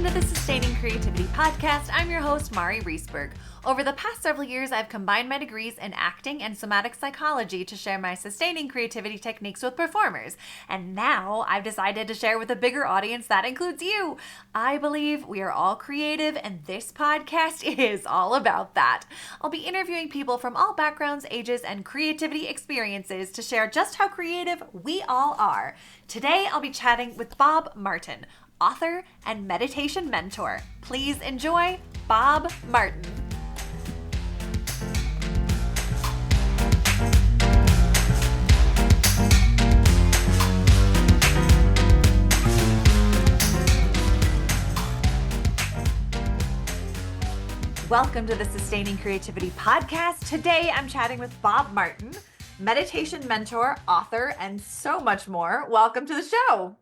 Welcome to the Sustaining Creativity Podcast. I'm your host, Mari Riesberg. Over the past several years, I've combined my degrees in acting and somatic psychology to share my sustaining creativity techniques with performers. And now I've decided to share with a bigger audience that includes you. I believe we are all creative, and this podcast is all about that. I'll be interviewing people from all backgrounds, ages, and creativity experiences to share just how creative we all are. Today, I'll be chatting with Bob Martin, author and meditation mentor. Please enjoy Bob Martin. Welcome to the Sustaining Creativity Podcast. Today, I'm chatting with Bob Martin, meditation mentor, author, and so much more. Welcome to the show.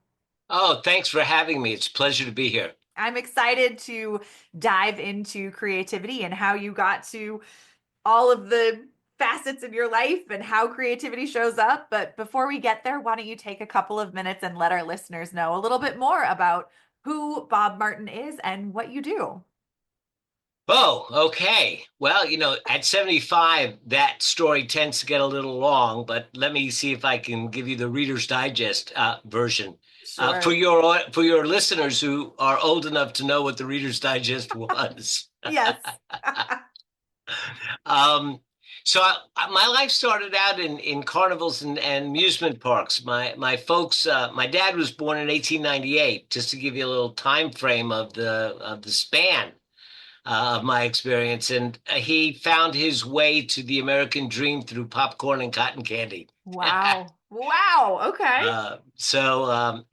Oh, thanks for having me. It's a pleasure to be here. I'm excited to dive into creativity and how you got to all of the facets in your life and how creativity shows up. But before we get there, why don't you take a couple of minutes and let our listeners know a little bit more about who Bob Martin is and what you do? Oh, okay. Well, at 75, that story tends to get a little long, but let me see if I can give you the Reader's Digest version. Sure. For your listeners who are old enough to know what the Reader's Digest was. Yes. My life started out in carnivals and amusement parks. My folks, my dad was born in 1898, just to give you a little time frame of the span of my experience. And he found his way to the American dream through popcorn and cotton candy. Wow. Wow. Okay.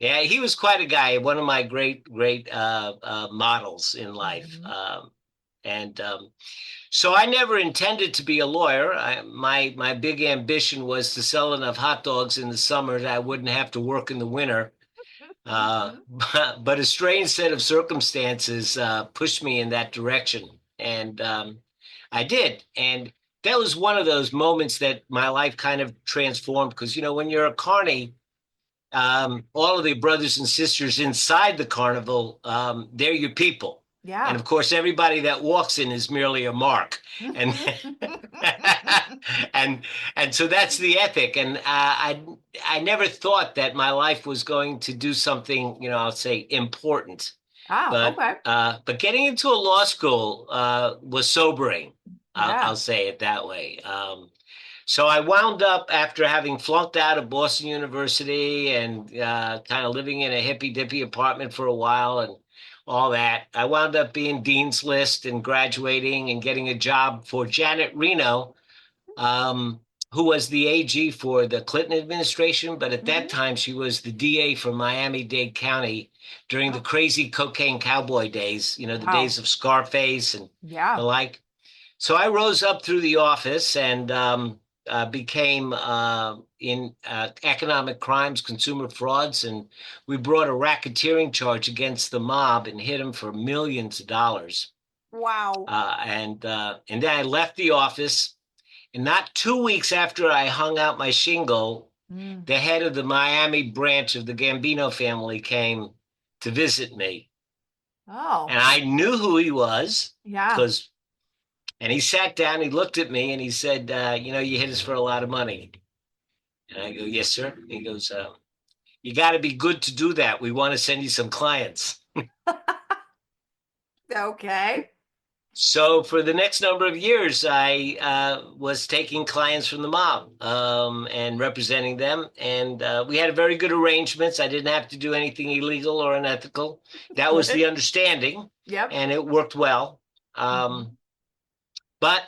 Yeah, he was quite a guy, one of my great models in life. Mm-hmm. So I never intended to be a lawyer. My big ambition was to sell enough hot dogs in the summer that I wouldn't have to work in the winter. But a strange set of circumstances pushed me in that direction, and I did. And that was one of those moments that my life kind of transformed, because when you're a carny, all of the brothers and sisters inside the carnival, they're your people. Yeah. And of course, everybody that walks in is merely a mark. And and so that's the ethic. And I never thought that my life was going to do something, I'll say important. Okay. But getting into a law school was sobering. Yeah. I'll say it that way. So I wound up, after having flunked out of Boston University and kind of living in a hippy-dippy apartment for a while and all that, I wound up being Dean's List and graduating and getting a job for Janet Reno, who was the AG for the Clinton administration. But at that time, she was the DA for Miami-Dade County during the crazy cocaine cowboy days, the days of Scarface and the like. So I rose up through the office and became in economic crimes, consumer frauds, and we brought a racketeering charge against the mob and hit them for millions of dollars. Wow. And then I left the office, and not 2 weeks after I hung out my shingle, the head of the Miami branch of the Gambino family came to visit me. Oh. And I knew who he was. Yeah. And he sat down, he looked at me, and he said, you hit us for a lot of money. And I go, yes, sir. And he goes, you got to be good to do that. We want to send you some clients. Okay. So for the next number of years, I was taking clients from the mob and representing them. And we had very good arrangements. I didn't have to do anything illegal or unethical. That was the understanding. Yep. And it worked well. But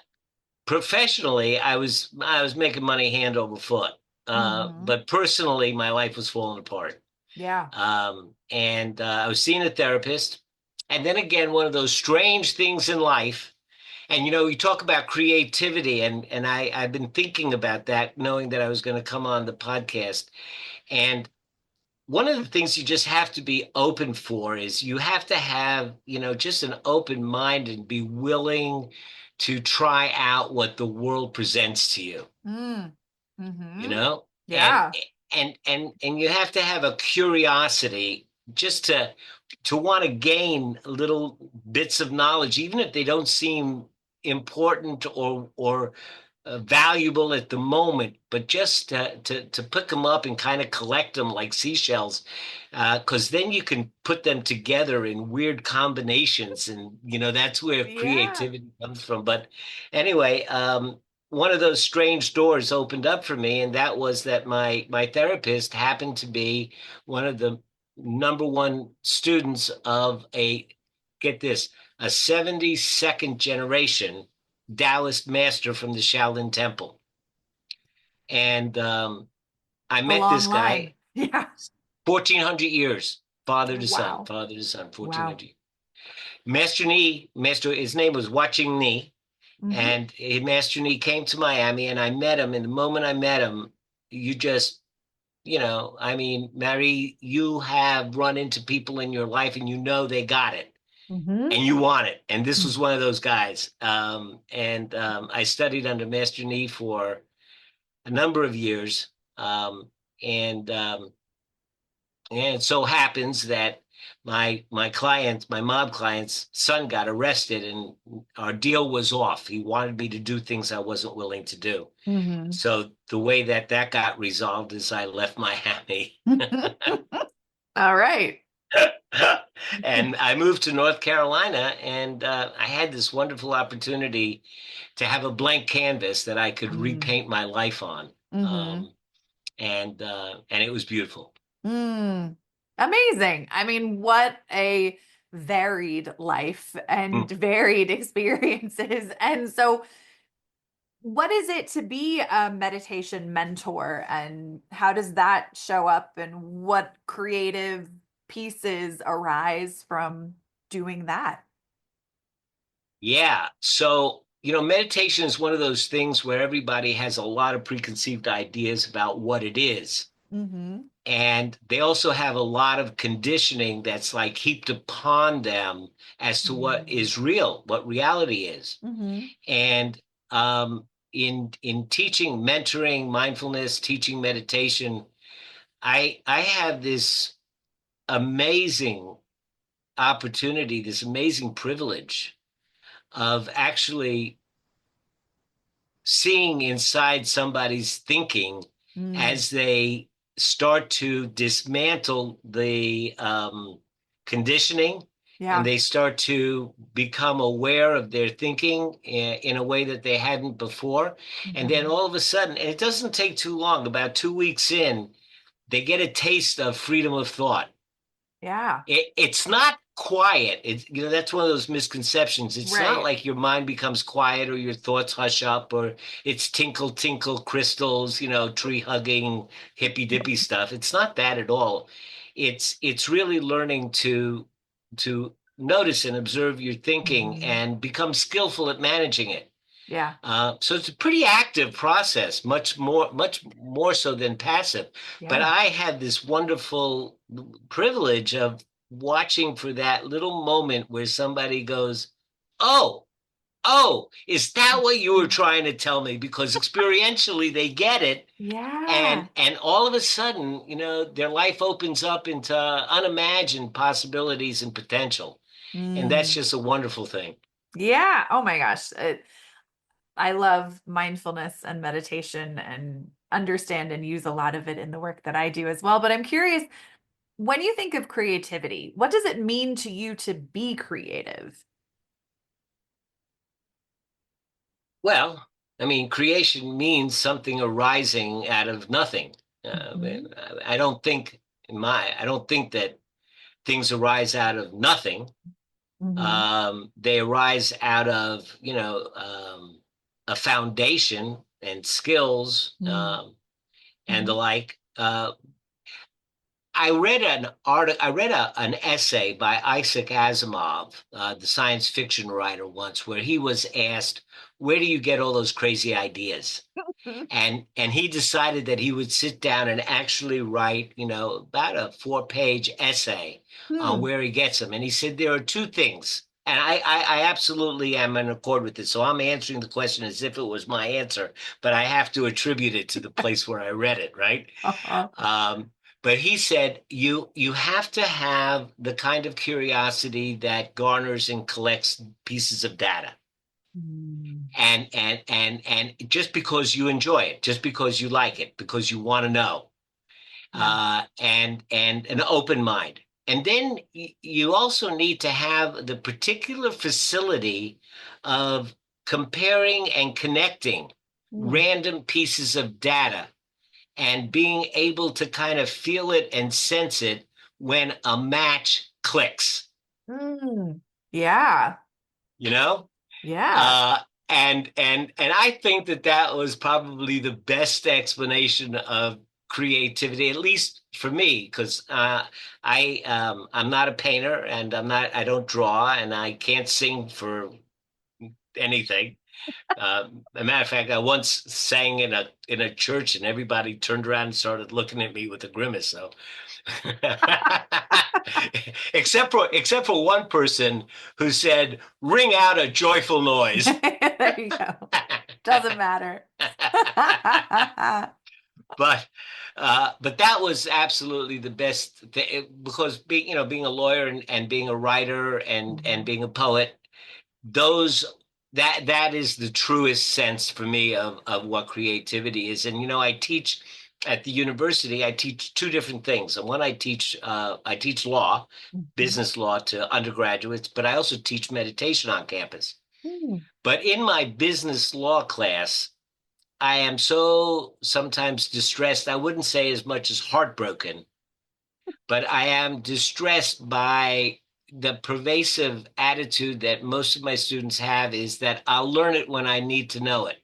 professionally, I was making money hand over foot. But personally, my life was falling apart. Yeah. And I was seeing a therapist. And then again, one of those strange things in life. And, you talk about creativity, and I've been thinking about that, knowing that I was going to come on the podcast. And one of the things you just have to be open for is you have to have, just an open mind and be willing to try out what the world presents to you. Mm-hmm. Yeah. And And you have to have a curiosity just to want to gain little bits of knowledge, even if they don't seem important or valuable at the moment, but just to pick them up and kind of collect them like seashells, because then you can put them together in weird combinations, and that's where Yeah. creativity comes from. But anyway, one of those strange doors opened up for me, and that was that my therapist happened to be one of the number one students of get this, a 72nd generation Taoist master from the Shaolin Temple. And I A met long this line. guy, Yeah. 1400 years, Wow. father to son, Wow. 1400. His name was Watching Ni, Hmm. and Master Ni came to Miami, and I met him. And the moment I met him, you just, I mean, Mary, you have run into people in your life and they got it Hmm. and you want it. And this was one of those guys. And I studied under Master Ni for a number of years. Um, and and it so happens that my mob client's son got arrested, and our deal was off. He wanted me to do things I wasn't willing to do. Hmm. So the way that got resolved is I left Miami. All right. And I moved to North Carolina, and I had this wonderful opportunity to have a blank canvas that I could Mm. repaint my life on. Hmm. And it was beautiful. Mm. Amazing. I mean, what a varied life and Mm. varied experiences. And so, what is it to be a meditation mentor, and how does that show up, and what creative pieces arise from doing that? Yeah. So, meditation is one of those things where everybody has a lot of preconceived ideas about what it is. Mm-hmm. And they also have a lot of conditioning that's like heaped upon them as to what is real, what reality is. Mm-hmm. And in teaching, mentoring, mindfulness, teaching meditation, I have this amazing opportunity, this amazing privilege of actually seeing inside somebody's thinking Mm. as they start to dismantle the conditioning, and Yeah. they start to become aware of their thinking in a way that they hadn't before. And then Mm-hmm. all of a sudden, and it doesn't take too long, about 2 weeks in, they get a taste of freedom of thought. Yeah. It's not quiet. That's one of those misconceptions. It's not Right. like your mind becomes quiet or your thoughts hush up or it's tinkle tinkle crystals, tree hugging hippy dippy stuff. It's not that at all. It's really learning to notice and observe your thinking Mm-hmm. and become skillful at managing it. Yeah. So it's a pretty active process, much more so than passive. But Yeah. I had this wonderful privilege of watching for that little moment where somebody goes, "Oh, oh, is that what you were trying to tell me?" Because experientially they get it, Yeah. and all of a sudden, their life opens up into unimagined possibilities and potential, and that's Mm. just a wonderful thing. Yeah. Oh my gosh. I love mindfulness and meditation and understand and use a lot of it in the work that I do as well. But I'm curious, when you think of creativity, what does it mean to you to be creative? Well, I mean, creation means something arising out of nothing. Uh, Hmm. I don't think that things arise out of nothing. Hmm. They arise out of, a foundation and skills, and the Hmm. like. I read an essay by Isaac Asimov, the science fiction writer, once, where he was asked, "Where do you get all those crazy ideas?" And he decided that he would sit down and actually write, about a 4-page essay on Hmm. where he gets them. And he said there are two things. And I absolutely am in accord with this. So I'm answering the question as if it was my answer, but I have to attribute it to the place where I read it, right? Uh-huh. Um, But he said you have to have the kind of curiosity that garners and collects pieces of data. Mm. And just because you enjoy it, just because you like it, because you want to know, Yeah. and an open mind. And then you also need to have the particular facility of comparing and connecting Mm. random pieces of data and being able to kind of feel it and sense it when a match clicks, Mm. Yeah. you know? Yeah. Uh, and I think that that was probably the best explanation of creativity, at least for me, because I'm not a painter and I don't draw and I can't sing for anything. A matter of fact, I once sang in a church and everybody turned around and started looking at me with a grimace. So, except for one person who said, "Ring out a joyful noise." There you go. Doesn't matter. but but that was absolutely the best thing because being a lawyer and being a writer and Mhm. being a poet, those that is the truest sense for me of what creativity is. And I teach at the university. I teach two different things. And one, I teach law, Mhm. business law to undergraduates, but I also teach meditation on campus. Mm. But in my business law class, I am so sometimes distressed. I wouldn't say as much as heartbroken, but I am distressed by the pervasive attitude that most of my students have is that I'll learn it when I need to know it.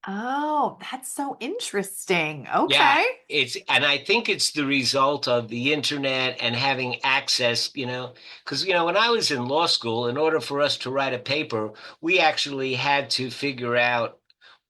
Oh, that's so interesting. Yeah, Okay. and I think it's the result of the internet and having access, because, when I was in law school, in order for us to write a paper, we actually had to figure out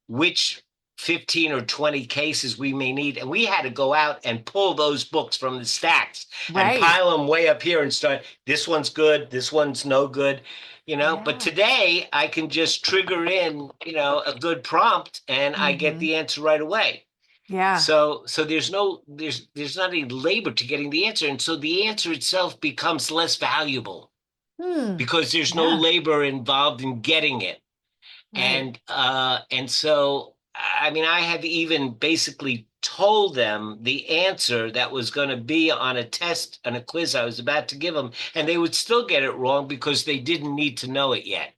which 15 or 20 cases we may need. And we had to go out and pull those books from the stacks and Right. pile them way up here and start, this one's good, this one's no good, But Yeah. today I can just trigger in, a good prompt and I get Hmm. the answer right away. Yeah. So there's not any labor to getting the answer. And so the answer itself becomes less valuable Hmm. because there's no Yeah. labor involved in getting it. Right. And so I mean I have even basically told them the answer that was going to be on a test and a quiz I was about to give them, and they would still get it wrong because they didn't need to know it yet,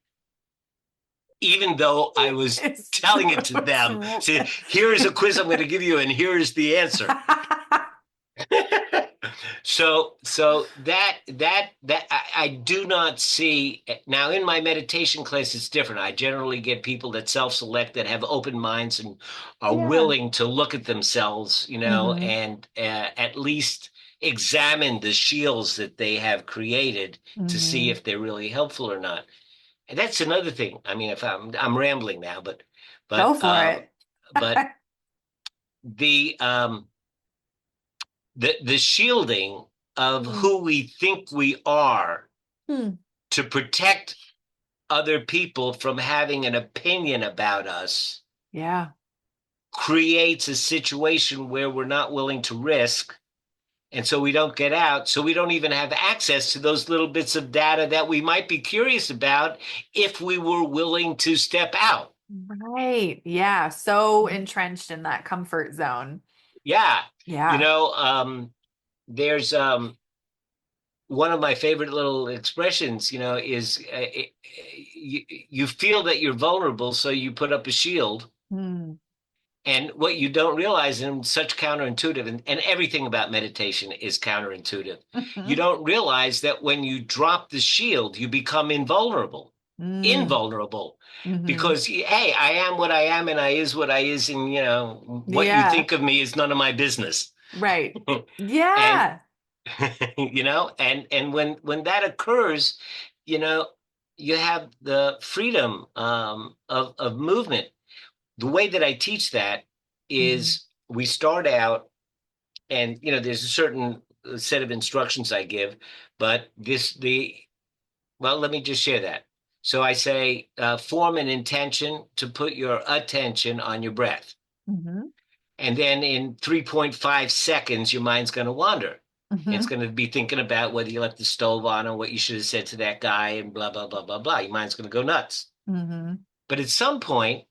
even though I was It's telling it to them. See, here is a quiz I'm going to give you, and here is the answer. So I do not see now in my meditation class. It's different. I generally get people that self-select, that have open minds and are Yeah. willing to look at themselves, Hmm. and at least examine the shields that they have created to see Hmm. if they're really helpful or not. And that's another thing. I mean, if I'm rambling now, Go but for it. but the the shielding of Hmm. who we think we are Hmm. to protect other people from having an opinion about us Yeah. creates a situation where we're not willing to risk. And so we don't get out. So we don't even have access to those little bits of data that we might be curious about if we were willing to step out. Right. Yeah. So entrenched in that comfort zone. Yeah. You Yeah. know, there's one of my favorite little expressions, is you feel that you're vulnerable, so you put up a shield. Hmm. And what you don't realize, and such counterintuitive, and everything about meditation is counterintuitive. You Hmm. don't realize that when you drop the shield, you become Hmm. invulnerable, Hmm. because hey, I am what I am, and I is what I is, and what you Yeah. think of me is none of my business. Right. And Yeah. and when that occurs, you know, you have the freedom of movement. The way that I teach that Hmm. is we start out, and there's a certain set of instructions I give, but well, let me just share that. So I say, form an intention to put your attention on your breath. Hmm. And then in 3.5 seconds, your mind's going to wander. And it's Mm-hmm. going to be thinking about whether you left the stove on or what you should have said to that guy and blah, blah, blah, blah, blah. Your mind's going to go nuts. Mm-hmm. But at some point,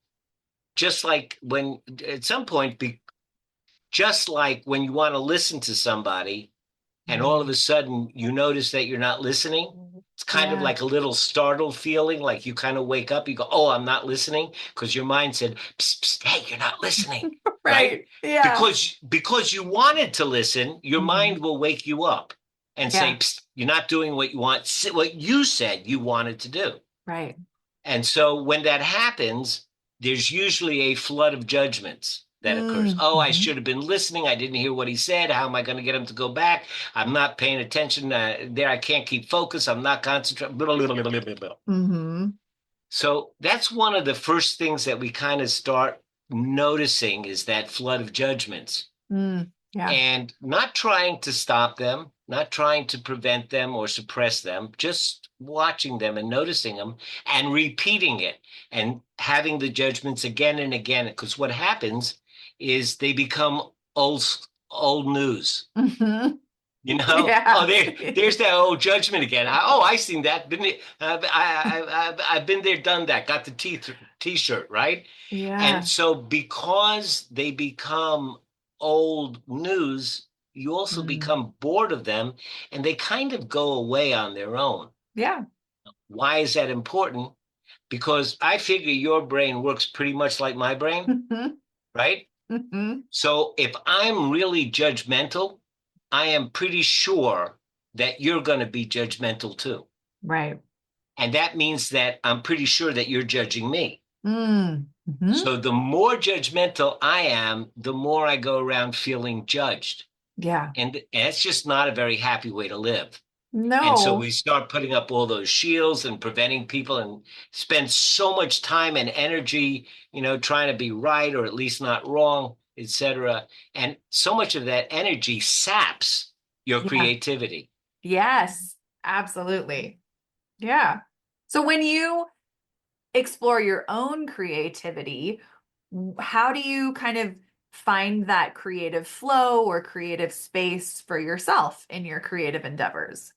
just like when, at some point, just like when you want to listen to somebody and all of Right. a sudden you notice that you're not listening, it's kind of Yeah. like a little startled feeling, like you kind of wake up, you go, oh, I'm not listening, because your mind said, psst, psst, hey, you're not listening, right? Right. Yeah. Because you wanted to listen, your Mm-hmm. mind will wake you up and say, Yeah. psst, you're not doing what you want, what you said you wanted to do. Right. And so when that happens, there's usually a flood of judgments that occurs. Oh, I Mm-hmm. should have been listening. I didn't hear what he said. How am I going to get him to go back? I'm not paying attention there. I can't keep focus. I'm not concentrating. Mm-hmm. So that's one of the first things that we kind of start noticing is that flood of judgments Mm. Yeah. and not trying to stop them, not trying to prevent them or suppress them, just watching them and noticing them and repeating it and having the judgments again and again. Because what happens is they become old old news. Mm-hmm. You know, oh, Yeah. there's that old judgment again. I seen that. Been there, I've been there, done that. Got the t-shirt, right? And Yeah. so because they become old news, you also Mm. become bored of them and they kind of go away on their own. Yeah. Why is that important? Because I figure your brain works pretty much like my brain, Mm-hmm. right? Mm-hmm. So if I'm really judgmental, I am pretty sure that you're going to be judgmental too. Right. And that means that I'm pretty sure that you're judging me. Mm-hmm. So the more judgmental I am, the more I go around feeling judged. Yeah. And that's just not a very happy way to live. And so No. we start putting up all those shields and preventing people and spend so much time and energy, trying to be right or at least not wrong, etc. And so much of that energy saps your Yeah. creativity. Yes. Absolutely. Yeah. So when you explore your own creativity, how do you kind of find that creative flow or creative space for yourself in your creative endeavors?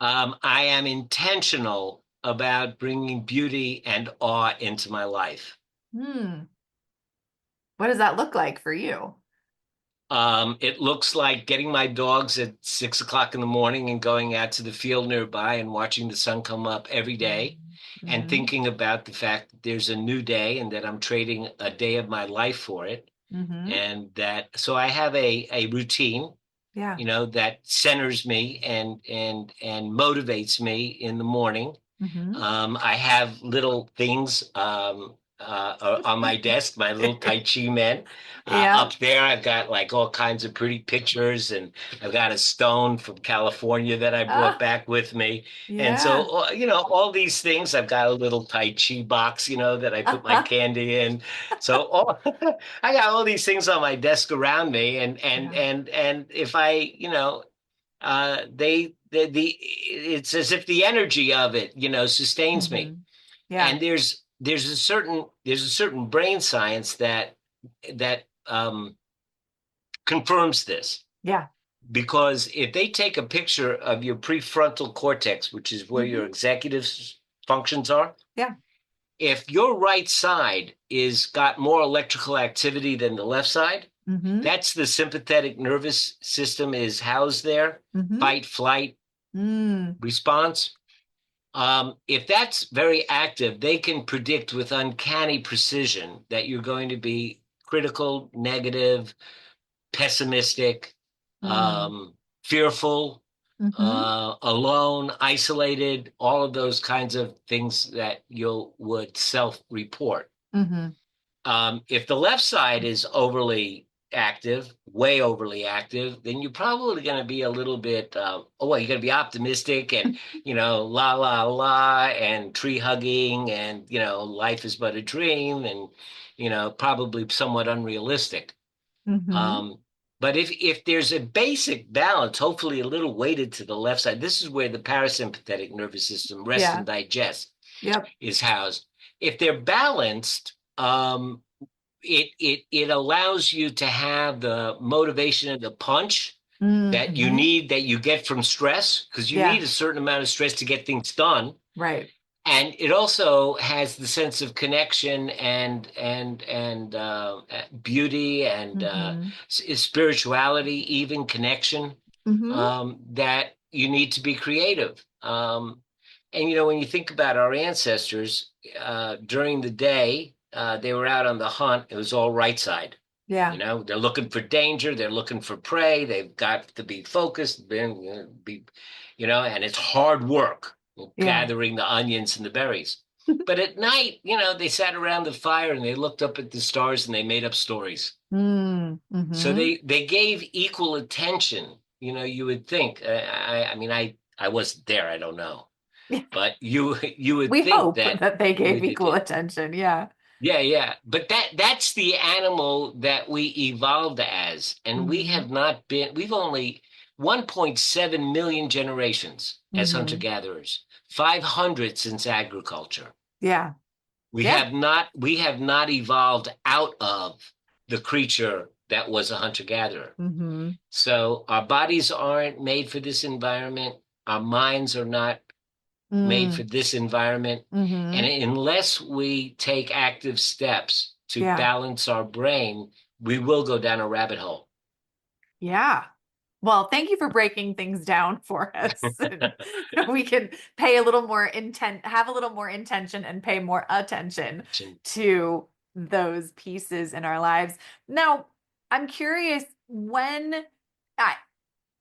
I am intentional about bringing beauty and awe into my life. Hmm. What does that look like for you? It looks like getting my dogs at 6 o'clock in the morning and going out to the field nearby and watching the sun come up every day and Mm-hmm. thinking about the fact that there's a new day and that I'm trading a day of my life for it. Mm-hmm. And that, so I have a routine, Yeah. that centers me and motivates me in the morning. Mm-hmm. I have little things on my desk, my little Tai Chi men. Yeah. Up there, I've got like all kinds of pretty pictures, and I've got a stone from California that I brought Ah, back with me. And yeah. so, all these things, I've got a little Tai Chi box, that I put my candy in. So, I got all these things on my desk around me, Yeah. and if I, it's as if the energy of it sustains me. Mm-hmm. Yeah. And there's a certain brain science that confirms this, Yeah. because if they take a picture of your prefrontal cortex, which is where your Mm-hmm. executive functions are, Yeah. if your right side is got more electrical activity than the left side, Mm-hmm. that's the sympathetic nervous system is housed there, Mm-hmm. fight, flight, Mm. response. If that's very active, they can predict with uncanny precision that you're going to be critical, negative, pessimistic, Mm. fearful, Mm-hmm. alone, isolated, all of those kinds of things that you would self-report. Mm-hmm. If the left side is overly active, way overly active, then you're probably going to be a little bit, you're going to be optimistic and, la, la, la, and tree hugging and, life is but a dream and, probably somewhat unrealistic. Mm-hmm. Um, but if there's a basic balance, hopefully a little weighted to the left side, this is where the parasympathetic nervous system, rest Yeah. and digest, Yep. is housed. If they're balanced, it allows you to have the motivation and the punch that you Mm-hmm. need, that you get from stress, because you need Yeah. a certain amount of stress to get things done. Right. And it also has the sense of connection and beauty and Mm-hmm. spirituality, even connection, Mm-hmm. that you need to be creative. And when you think about our ancestors, during the day, they were out on the hunt. It was all right side. Yeah. They're looking for danger. They're looking for prey. They've got to be focused, and it's hard work Yeah. gathering the onions and the berries. But at night, they sat around the fire and they looked up at the stars and they made up stories. So Mm-hmm. they gave equal attention. You would think. I wasn't there. I don't know, but you would We think hope that that they you gave would equal think. attention. Yeah. Yeah, yeah. But that's the animal that we evolved as. And Mm-hmm. we've only 1.7 million generations as Mm-hmm. hunter-gatherers, 500 since agriculture. Yeah. We Yeah. have not we have not evolved out of the creature that was a hunter-gatherer. Mm-hmm. So our bodies aren't made for this environment. Our minds are not made for Mm. this environment. And Mm-hmm. unless we take active steps to Yeah. balance our brain, we will go down a rabbit hole. Yeah. Well, thank you for breaking things down for us. And we can pay a little more have a little more intention and pay more attention to those pieces in our lives. Now, I'm curious when I,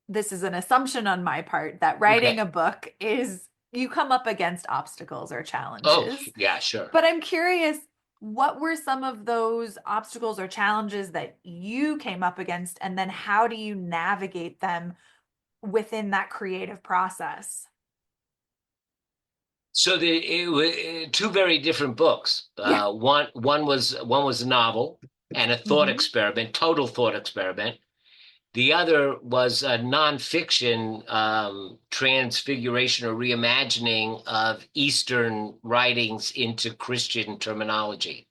this is an assumption on my part that writing Okay. a book is you come up against obstacles or Oh, challenges. yeah, sure. But I'm curious, what were some of those obstacles or challenges that you came up against, and then how do you navigate them within that creative process? So it was two very different books. Yeah. One was a novel and a thought Hmm. experiment, total thought experiment. The other was a nonfiction transfiguration or reimagining of Eastern writings into Christian terminology.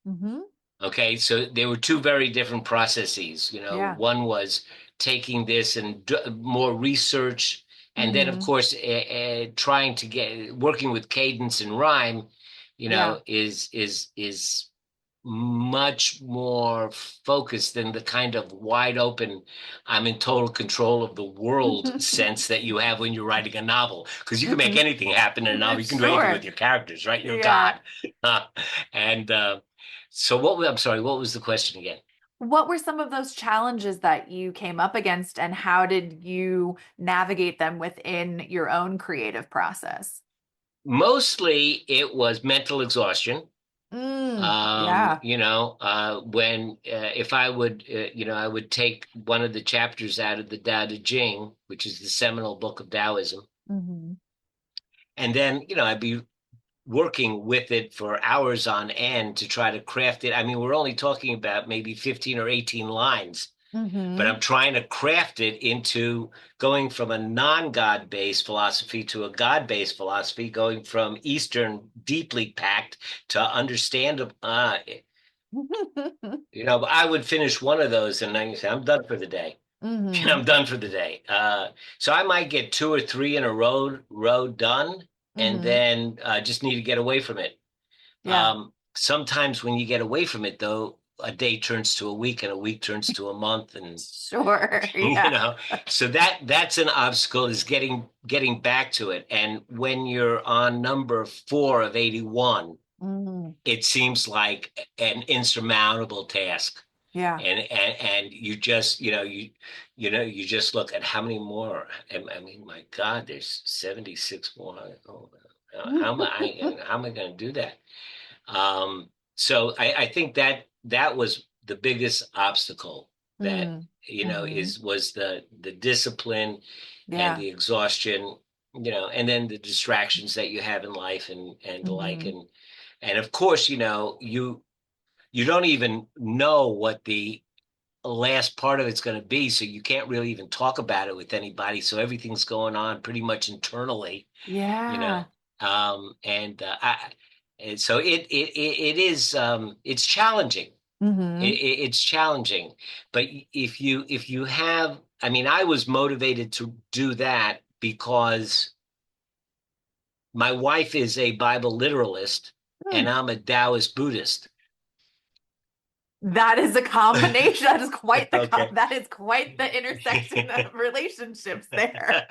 Mm-hmm. Okay, so there were two very different processes. Yeah. One was taking this and more research, and then of Hmm. course trying to working with cadence and rhyme. Yeah. Is much more focused than the kind of wide open, I'm in total control of the world sense that you have when you're writing a novel. Because you can make anything happen in a novel. You can do anything Sure. with your characters, right? You're Yeah. God. And so I'm sorry, what was the question again? What were some of those challenges that you came up against, and how did you navigate them within your own creative process? Mostly it was mental exhaustion. Yeah. When if I would, I would take one of the chapters out of the Tao Te Ching, which is the seminal book of Taoism, Hmm. and then, I'd be working with it for hours on end to try to craft it. I mean, we're only talking about maybe 15 or 18 lines, but Hmm. I'm trying to craft it into going from a non-God based philosophy to a God-based philosophy, going from Eastern deeply packed to understandable. But I would finish one of those and then you say, I'm done for the day. Hmm. I'm done for the day. So I might get two or three in a row done, and Hmm. then just need to get away from it. Yeah. Sometimes when you get away from it, though, a day turns to a week, and a week turns to a month, and Sure. you Yeah. know, so that's an obstacle, is getting back to it. And when you're on number 4 of 81, Hmm. it seems like an insurmountable task. Yeah. And you just you just look at how many more. I mean, my God, there's 76 more. Oh, how am I going to do that? So I think that was the biggest obstacle, that Mm. Hmm. was the discipline and Yeah. the exhaustion, and then the distractions that you have in life and the like. Hmm. And of course, you don't even know what the last part of it's going to be, so you can't really even talk about it with anybody, so everything's going on pretty much internally, you know Yeah. and so it is, it's challenging. Mm-hmm. It's challenging. But if you have, I mean, I was motivated to do that because my wife is a Bible literalist and I'm a Taoist Buddhist. That is a combination. That is quite the Okay. that is quite the intersection of relationships there.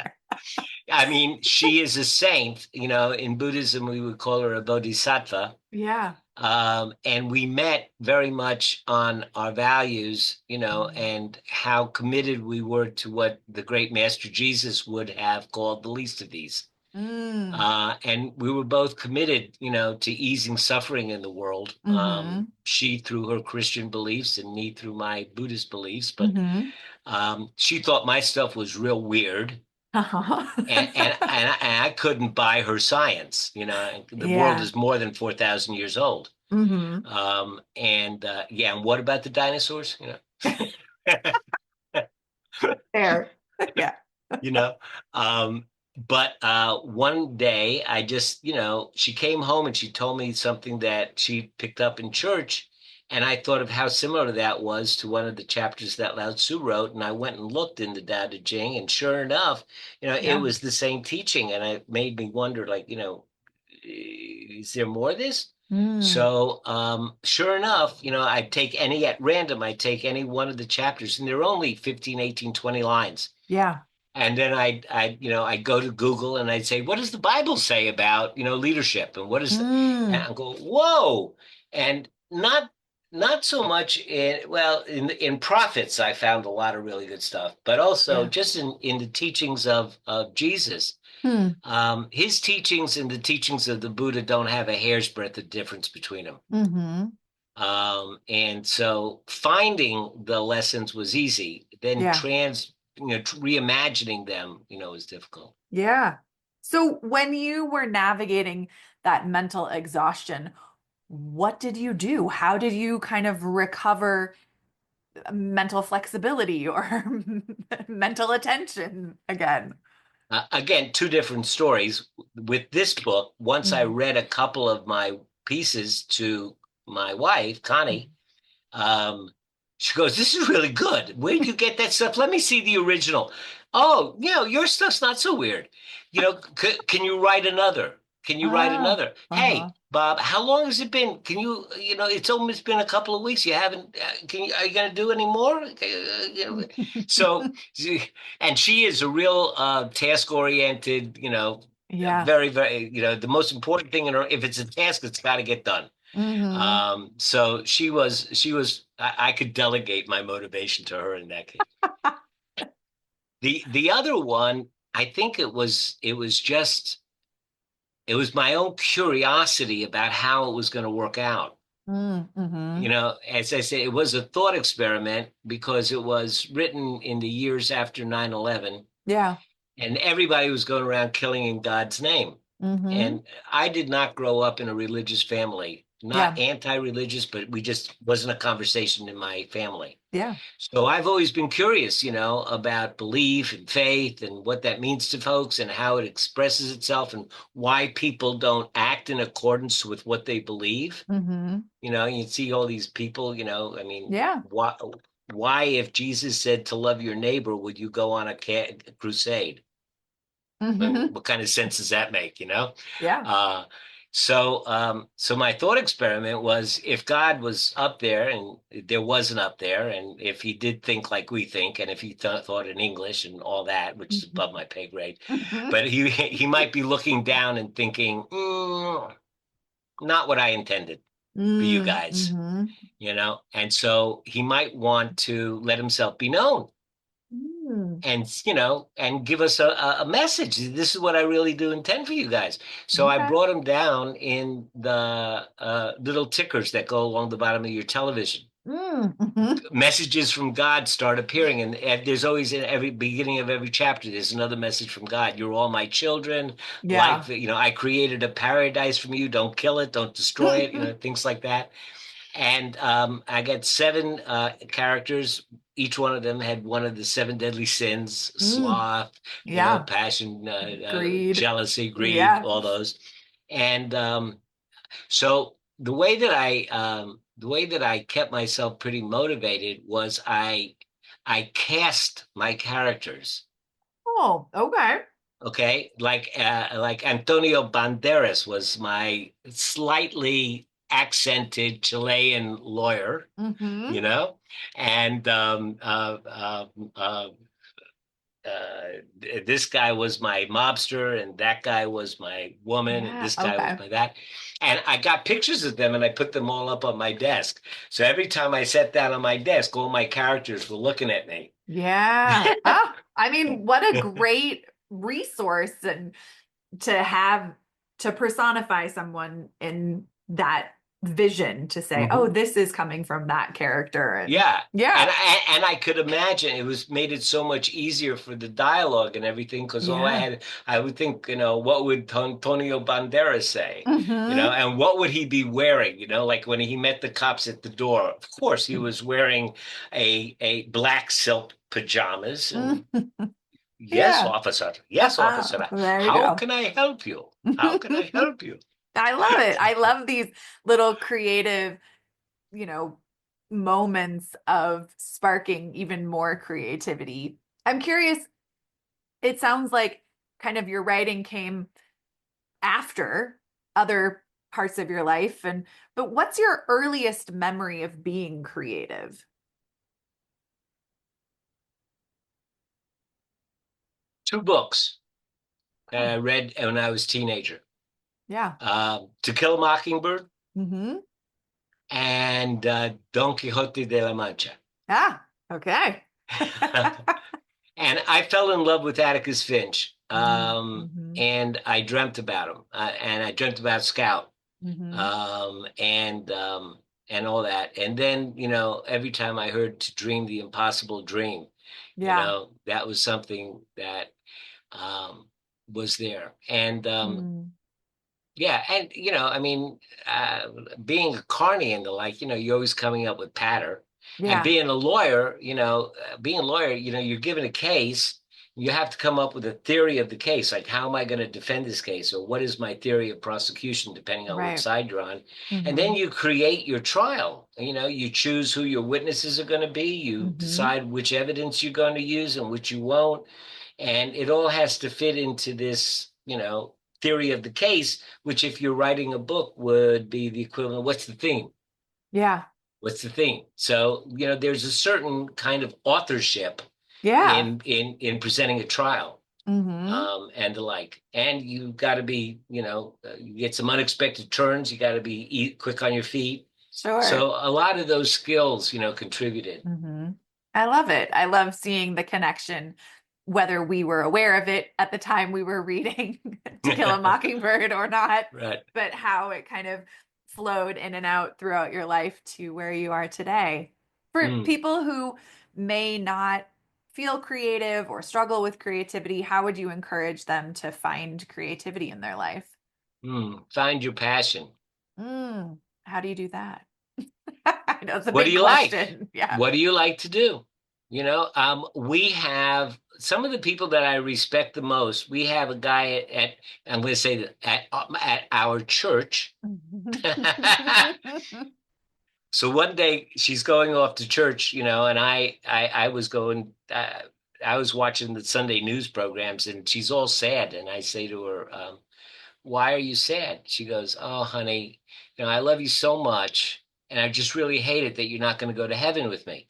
I mean, she is a saint. In Buddhism, we would call her a bodhisattva. Yeah. And we met very much on our values, and how committed we were to what the great Master Jesus would have called the least of these. Mm. And we were both committed, to easing suffering in the world. Mm-hmm. She through her Christian beliefs and me through my Buddhist beliefs. But Mm-hmm. she thought my stuff was real weird. Uh-huh. And I couldn't buy her science. The world Yeah. is more than 4,000 years old. Mm-hmm. And yeah, and what about the dinosaurs? Fair. Yeah. you know. But one day I just, she came home and she told me something that she picked up in church, and I thought of how similar that was to one of the chapters that Lao Tzu wrote, and I went and looked in the Tao Te Ching, and sure enough, it Yeah. was the same teaching, and it made me wonder, like, is there more of this? Mm. So, sure enough, I'd take any at random, I'd take any one of the chapters, and they're only 15, 18, 20 lines. Yeah. And then I'd go to Google and I'd say, what does the Bible say about, leadership? And and Mm. I go, whoa. And not so much in prophets, I found a lot of really good stuff, but also Yeah. just in the teachings of Jesus. Hmm. His teachings and the teachings of the Buddha don't have a hair's breadth of difference between them. Mm-hmm. And so finding the lessons was easy. Then Yeah. reimagining them, is difficult. Yeah. So when you were navigating that mental exhaustion, what did you do? How did you kind of recover mental flexibility or mental attention again? Again, two different stories. With this book, once I Mhm. read a couple of my pieces to my wife, Connie, Um, she goes, "This is really good. Where do you get that stuff? Let me see the original." Oh, your stuff's not so weird. Can you write another? Can you write Ah, another? uh-huh. Hey, Bob, how long has it been? Can you, it's almost been a couple of weeks. You haven't, are you going to do any more? So, and she is a real task-oriented, Yeah. very, very, the most important thing in her, if it's a task, it's got to get done. Hmm. So I could delegate my motivation to her in that case. The other one, I think it was my own curiosity about how it was going to work out. Mm-hmm. As I say, it was a thought experiment because it was written in the years after 9/11, Yeah. and everybody was going around killing in God's name. Hmm. And I did not grow up in a religious family, not Yeah. anti-religious, but we just wasn't a conversation in my family. Yeah. So I've always been curious, about belief and faith and what that means to folks and how it expresses itself and why people don't act in accordance with what they believe. Hmm. You see all these people, I mean, Yeah. why, if Jesus said to love your neighbor, would you go on a crusade? And Hmm. what kind of sense does that make, Yeah. Uh, so my thought experiment was, if God was up there and there wasn't up there, and if he did think like we think, and if he thought in English and all that, which is above my pay grade, Hmm. but he might be looking down and thinking, not what I intended for you guys, Mm-hmm. and so he might want to let himself be known Mm. and give us a message. This is what I really do intend for you guys. So I Okay. brought them down in the little tickers that go along the bottom of your television. Mm-hmm. Messages from God start appearing, and there's always, in every beginning of every chapter, there's another message from God. You're all my children. Yeah. I created a paradise from you. Don't kill it. Don't destroy it. Things like that. And I got seven characters. Each one of them had one of the seven deadly sins: Mm. sloth, Yeah. passion, Greed. jealousy, greed, Yeah. all those. And so the way that I the way that I kept myself pretty motivated was I cast my characters. Oh, okay. Okay, like Antonio Banderas was my slightly accented Chilean lawyer, Mm-hmm. you know, and this guy was my mobster, and that guy was my woman, and Yeah. this guy was Okay. my that. And I got pictures of them and I put them all up on my desk. So every time I sat down on my desk, all my characters were looking at me. Yeah. Oh, I mean, what a great resource and to have to personify someone in that vision to say, oh, Mhm. this is coming from that character. And Yeah. yeah. And I could imagine it was made it so much easier for the dialogue and everything because all Yeah. I would think, what would Antonio Banderas say? Mm-hmm. And what would he be wearing? Like when he met the cops at the door, of course he was wearing a black silk pajamas and Yeah. yes, officer, There you how go. can I help you? How can I help you? I love it. I love these little creative, you know, moments of sparking even more creativity. I'm curious, it sounds like kind of your writing came after other parts of your life and but what's your earliest memory of being creative? Two books that Okay. I read when I was a teenager. Yeah. To Kill a Mockingbird Mm-hmm. and Don Quixote de la Mancha. Ah, okay. And I fell in love with Atticus Finch. Mm-hmm. And I dreamt about him. And I dreamt about Scout. Mm-hmm. And all that. And then, every time I heard to dream the impossible dream, Yeah. that was something that um, was there. And Mm. yeah, and I mean, uh, being a carny and the like, you're always coming up with patter. And Yeah. being a lawyer, you're given a case, you have to come up with a theory of the case. Like, how am I going to defend this case? Or what is my theory of prosecution, depending on which Right. side you're on? And then Mm-hmm. you create your trial. You choose who your witnesses are going to be. You Mm-hmm. decide which evidence you're going to use and which you won't. And it all has to fit into this, theory of the case, which if you're writing a book would be the equivalent. What's the theme? Yeah. What's the theme? So, there's a certain kind of authorship Yeah. in presenting a trial, Mm-hmm. and the like. And you got to be, you get some unexpected turns. You got to be quick on your feet. Sure. So a lot of those skills, contributed. Mm-hmm. I love it. I love seeing the connection, whether we were aware of it at the time we were reading To Kill a Mockingbird or not, Right. but how it kind of flowed in and out throughout your life to where you are today. For Mm, people who may not feel creative or struggle with creativity, how would you encourage them to find creativity in their life? Find your passion. How do you do that? I know it's a What do big you like? question. Yeah. What do you like to do? We have some of the people that I respect the most. We have a guy I'm going to say that at our church. So one day she's going off to church, and I was going, I was watching the Sunday news programs, and she's all sad. And I say to her, "Why are you sad?" She goes, "Oh, honey, I love you so much, and I just really hate it that you're not going to go to heaven with me."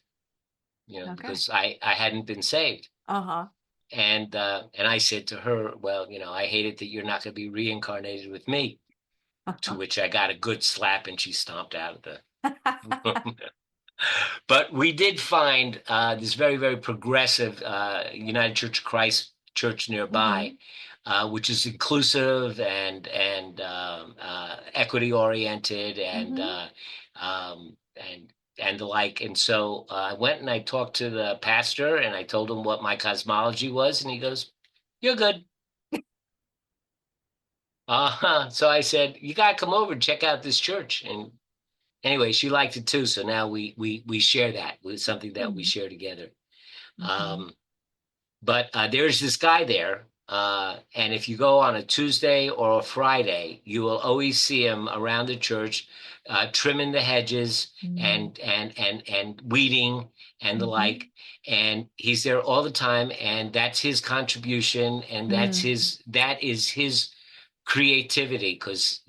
Okay. Because I hadn't been saved. Uh-huh. And I said to her, "Well, I hate it that you're not going to be reincarnated with me." To which I got a good slap, and she stomped out of the. But we did find this very, very progressive United Church of Christ church nearby, Hmm. which is inclusive and equity oriented Hmm. and the like. And so I went and I talked to the pastor and I told him what my cosmology was, and he goes, "You're good." So I said, "You got to come over and check out this church." And anyway, she liked it too. So now we share that with something that we share together. Hmm. Um, but there's this guy there. And if you go on a Tuesday or a Friday, you will always see him around the church, trimming the hedges and weeding and the like. And he's there all the time, and that's his contribution, and that is his creativity, because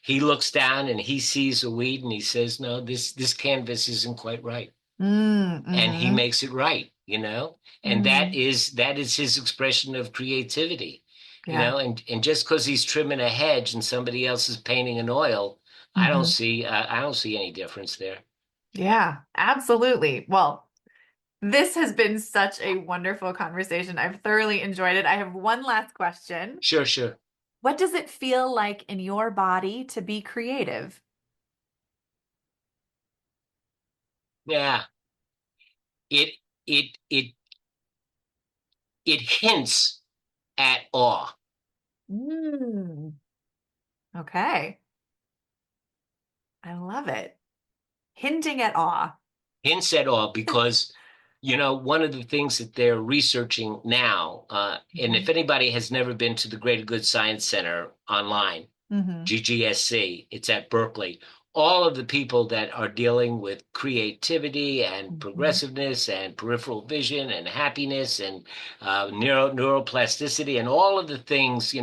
he looks down and he sees a weed and he says, no, this canvas isn't quite right. And he makes it right, and that is his expression of creativity. And just because he's trimming a hedge and somebody else is painting an oil, I don't see any difference there. Yeah, absolutely. Well, this has been such a wonderful conversation. I've thoroughly enjoyed it. I have one last question. Sure. What does it feel like in your body to be creative? Yeah. It hints at awe. Okay. I love it. Hinting at awe. Hints at awe, because one of the things that they're researching now, and if anybody has never been to the Greater Good Science Center online, GGSC, it's at Berkeley. All of the people that are dealing with creativity and progressiveness and peripheral vision and happiness and neuroplasticity and all of the things,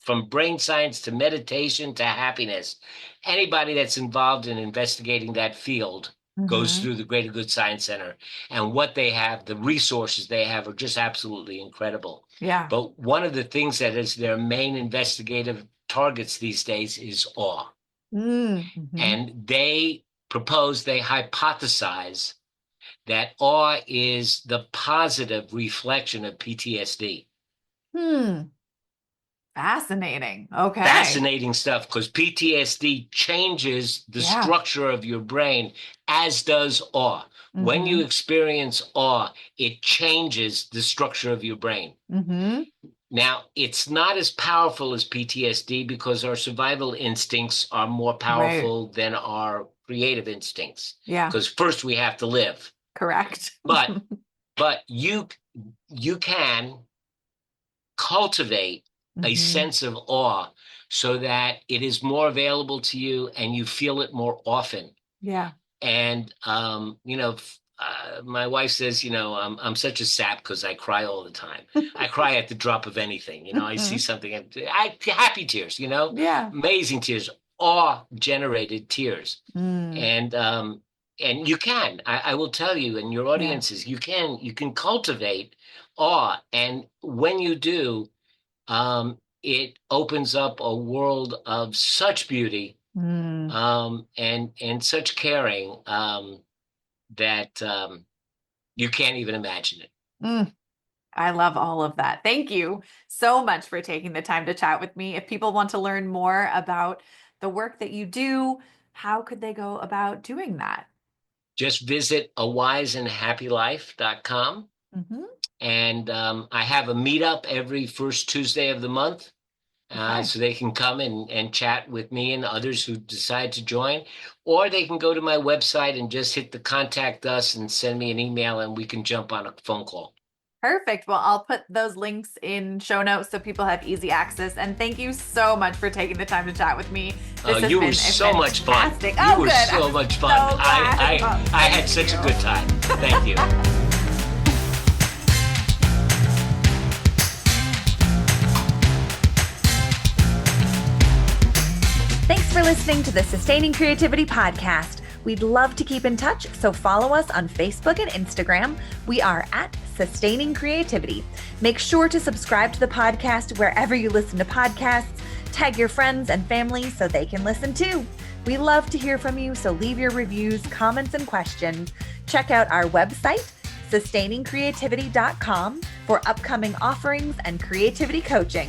from brain science to meditation to happiness, anybody that's involved in investigating that field goes through the Greater Good Science Center. And what they have, the resources they have, are just absolutely incredible. Yeah. But one of the things that is their main investigative targets these days is awe. And they hypothesize that awe is the positive reflection of PTSD. Fascinating. Okay. Fascinating stuff, because PTSD changes the structure of your brain, as does awe. When you experience awe, it changes the structure of your brain. Now, it's not as powerful as PTSD because our survival instincts are more powerful than our creative instincts. Yeah. Because first we have to live. Correct. But you can cultivate a sense of awe so that it is more available to you and you feel it more often. Yeah. And, my wife says, I'm such a sap because I cry all the time. I cry at the drop of anything. I see something, happy tears, amazing tears, awe-generated tears. And you can, I will tell you, and your audiences, you can cultivate awe. And when you do, it opens up a world of such beauty and such caring that you can't even imagine it. I love all of that. Thank you so much for taking the time to chat with me. If people want to learn more about the work that you do, how could they go about doing that? Just visit awiseandhappylife.com. And I have a meetup every first Tuesday of the month. So they can come and chat with me and others who decide to join, or they can go to my website and just hit the contact us and send me an email and we can jump on a phone call. Perfect. Well, I'll put those links in show notes so people have easy access. And thank you so much for taking the time to chat with me. You were so much fun. You were so much fun. I had such a good time. Thank you. Thanks for listening to the Sustaining Creativity Podcast. We'd love to keep in touch, so follow us on Facebook and Instagram. We are at Sustaining Creativity. Make sure to subscribe to the podcast wherever you listen to podcasts. Tag your friends and family so they can listen too. We love to hear from you, so leave your reviews, comments, and questions. Check out our website, sustainingcreativity.com, for upcoming offerings and creativity coaching.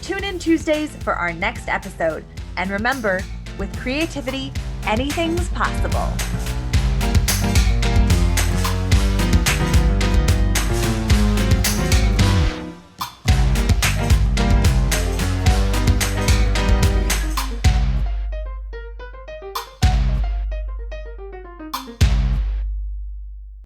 Tune in Tuesdays for our next episode. And remember, with creativity, anything's possible.